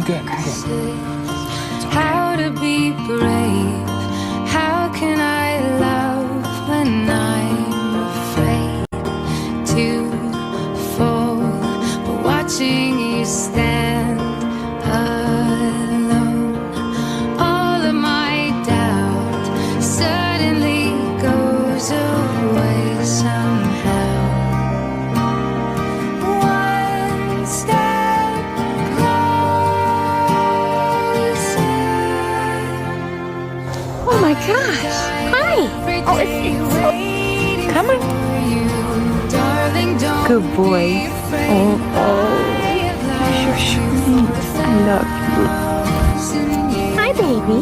good. I'm good. How to be brave? How can I love when I'm afraid to fall? But watching you stand alone, all of my doubt suddenly goes away somehow. One step closer. Oh my gosh! Hi! Oh, it's come on. Good boy. Oh, you're sweet. I love you. Hi, baby.